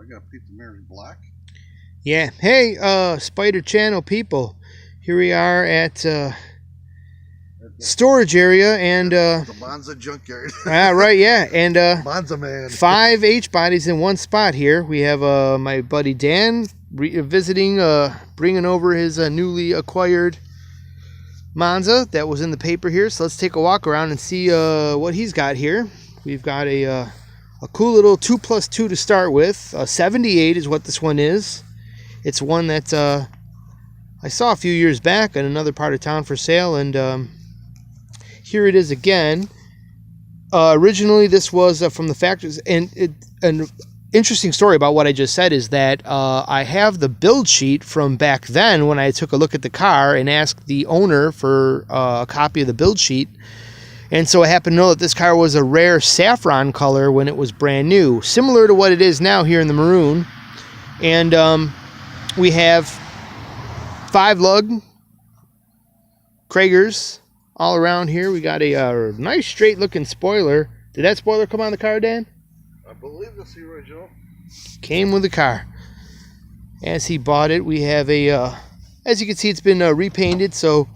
I got Pete the Mayor's black. Yeah. Hey, Spider Channel people. Here we are at storage area and the Monza junkyard. right, yeah, and Monza man. 5 H bodies in one spot here. We have my buddy Dan visiting, bringing over his newly acquired Monza that was in the paper here. So let's take a walk around and see what he's got here. We've got a cool little 2+2 to start with. 78 is what this one is. It's one that I saw a few years back in another part of town for sale, and here it is again. Originally, this was from the factories, and an interesting story about what I just said is that I have the build sheet from back then when I took a look at the car and asked the owner for a copy of the build sheet. And so I happen to know that this car was a rare saffron color when it was brand new, similar to what it is now here in the maroon. And we have 5 lug Kragers all around here. We got a nice straight looking spoiler. Did that spoiler come on the car, Dan? I believe that's the original. Came with the car. As he bought it, we have a, as you can see, it's been repainted. So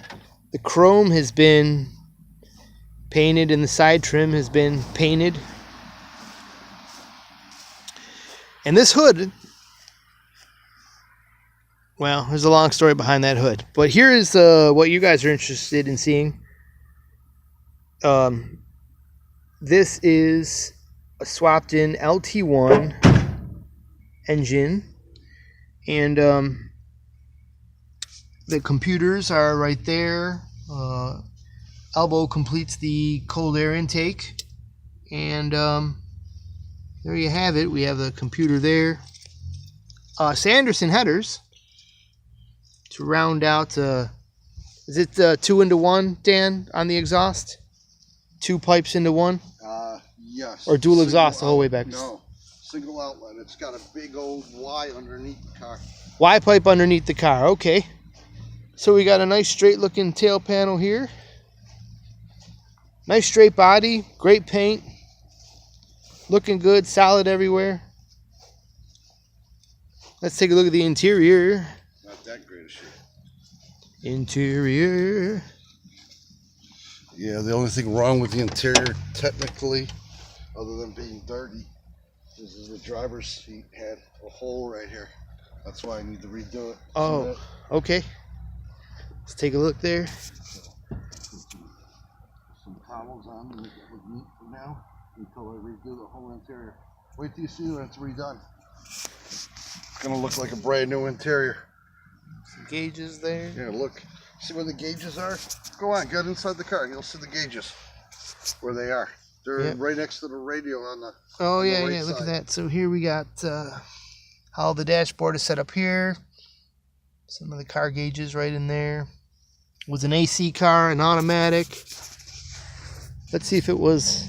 the chrome has been painted and the side trim has been painted. And this hood, well, there's a long story behind that hood. But here is what you guys are interested in seeing. This is a swapped in LT1 engine, and the computers are right there. Elbow completes the cold air intake, and there you have it. We have the computer there. Sanderson headers to round out. Is it 2 into 1, Dan, on the exhaust? 2 pipes into 1? Yes. Or dual exhaust the whole way back? No, single outlet. It's got a big old Y underneath the car. Y pipe underneath the car. Okay. So we got a nice straight looking tail panel here. Nice straight body, great paint, looking good, solid everywhere. Let's take a look at the interior. Not that great a shit. Interior. Yeah, the only thing wrong with the interior, technically, other than being dirty, is the driver's seat had a hole right here. That's why I need to redo it. Oh, okay. Let's take a look there. Some cobbles on to make it look neat for now until I redo the whole interior. Wait till you see when it's redone. It's gonna look like a brand new interior. Some gauges there. Yeah, look. See where the gauges are? Go on, get inside the car. You'll see the gauges where they are. They're right next to the radio on the. Oh, yeah, right yeah. Look side. at that. So here we got how the dashboard is set up here. Some of the car gauges right in there. It was an AC car, an automatic. Let's see if it was.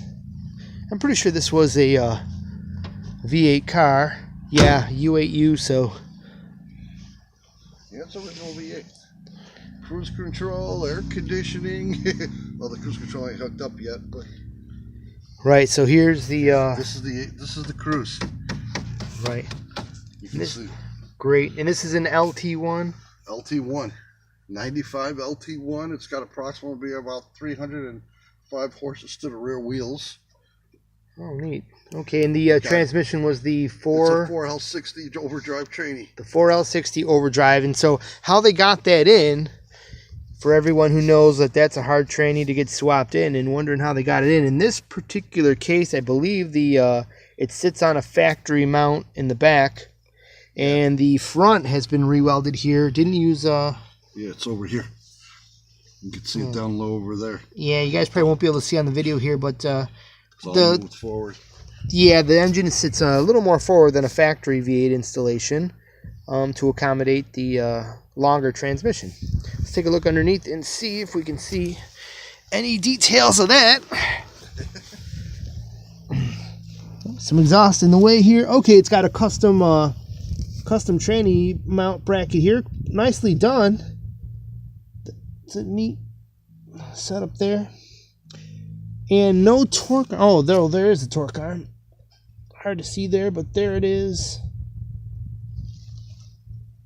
I'm pretty sure this was a V8 car. Yeah, U8U. So. Yeah, it's original V8. Cruise control, air conditioning. Well, the cruise control ain't hooked up yet, but. Right. So here's the. This is the cruise. Right. You can see. Great. And this is an LT1. LT1, 95 LT1. It's got approximately about 305 horses to the rear wheels. Oh, neat. Okay, and the transmission was the It's a 4L60 overdrive trainee. The 4L60 overdrive. And so how they got that in, for everyone who knows that that's a hard trainee to get swapped in and wondering how they got it in this particular case, I believe it sits on a factory mount in the back, and the front has been re-welded here. Didn't use Yeah, it's over here. You can see it down low over there. Yeah, you guys probably won't be able to see on the video here, but it's all moved forward. Yeah, the engine sits a little more forward than a factory V8 installation to accommodate the longer transmission. Let's take a look underneath and see if we can see any details of that. Some exhaust in the way here. Okay, it's got a custom trainee mount bracket here. Nicely done. It's a neat setup there. And no torque. Oh, there is a torque arm. Hard to see there, but there it is.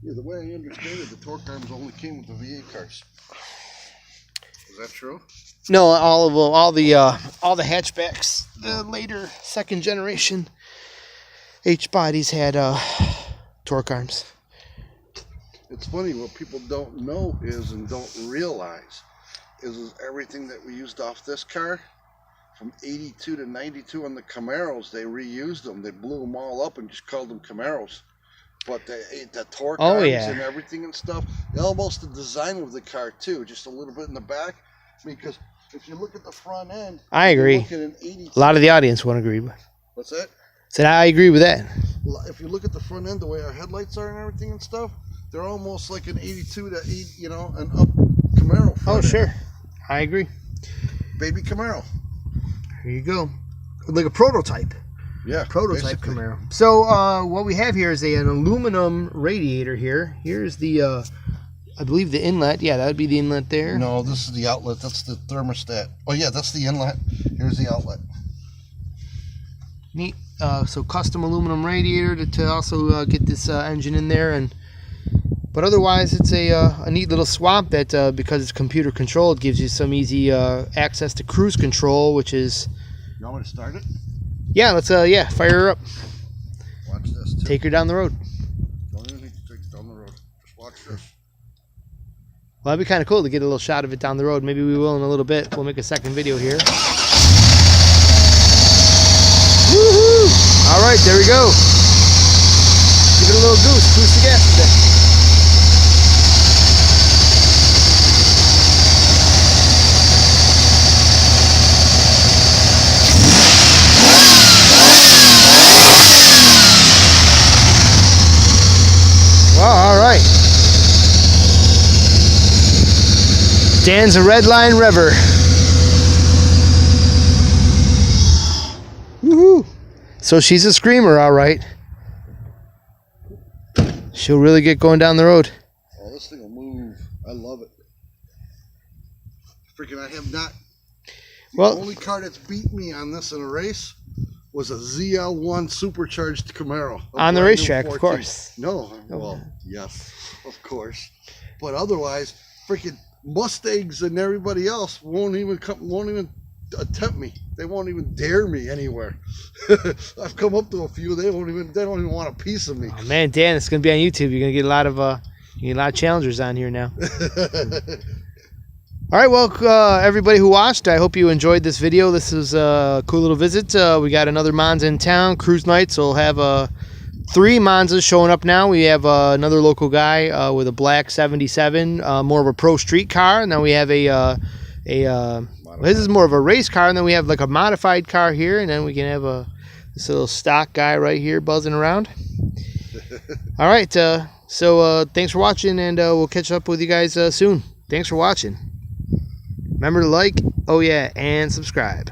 Yeah, the way I understand it, the torque arms only came with the V8 cars. Is that true? No, all the hatchbacks, the later second generation H bodies had torque arms. It's funny, what people don't know is, and don't realize, is everything that we used off this car, from 82 to 92 on the Camaros, they reused them. They blew them all up and just called them Camaros. But the torque arms and everything and stuff, almost the design of the car too, just a little bit in the back. Because if you look at the front end, I agree. Look at an 82. A lot of the audience won't agree. What's that? Said I agree with that. If you look at the front end, the way our headlights are and everything and stuff, they're almost like an 82 to 8, you know, an up Camaro. Oh, sure. I agree. Baby Camaro. Here you go. Like a prototype. Yeah. Prototype basically. Camaro. So what we have here is an aluminum radiator here. Here's the, I believe the inlet. Yeah, that would be the inlet there. No, this is the outlet. That's the thermostat. Oh, yeah, that's the inlet. Here's the outlet. Neat. So custom aluminum radiator to also get this engine in there, but otherwise it's a neat little swap that because it's computer controlled gives you some easy access to cruise control, which is. You want me to start it? Yeah, let's fire her up. Watch this. Too. Take her down the road. Don't even need to take it down the road. Just watch this. Well, that'd be kind of cool to get a little shot of it down the road. Maybe we will in a little bit. We'll make a second video here. Woohoo! All right, there we go. Give it a little goose. Boost the gas a bit. Well, all right. Dan's a red line rever. Woohoo! So she's a screamer, all right. She'll really get going down the road. Oh, this thing will move. I love it. Freaking, I have not. The only car that's beat me on this in a race was a ZL1 supercharged Camaro. On the racetrack, of course. No, well, yes, of course. But otherwise, freaking Mustangs and everybody else won't even attempt me. They won't even dare me anywhere. I've come up to a few. They don't even want a piece of me. Oh man, Dan, it's gonna be on YouTube. You're gonna get a lot of challengers on here now. All right, well, everybody who watched, I hope you enjoyed this video. This is a cool little visit. We got another Monza in town, cruise night, so we'll have 3 Monzas showing up now. We have another local guy with a black 77, more of a pro street car, and then we have this is more of a race car, and then we have like a modified car here, and then we can have this little stock guy right here buzzing around. All right, so thanks for watching, and we'll catch up with you guys soon. Thanks for watching. Remember to like, oh yeah, and subscribe.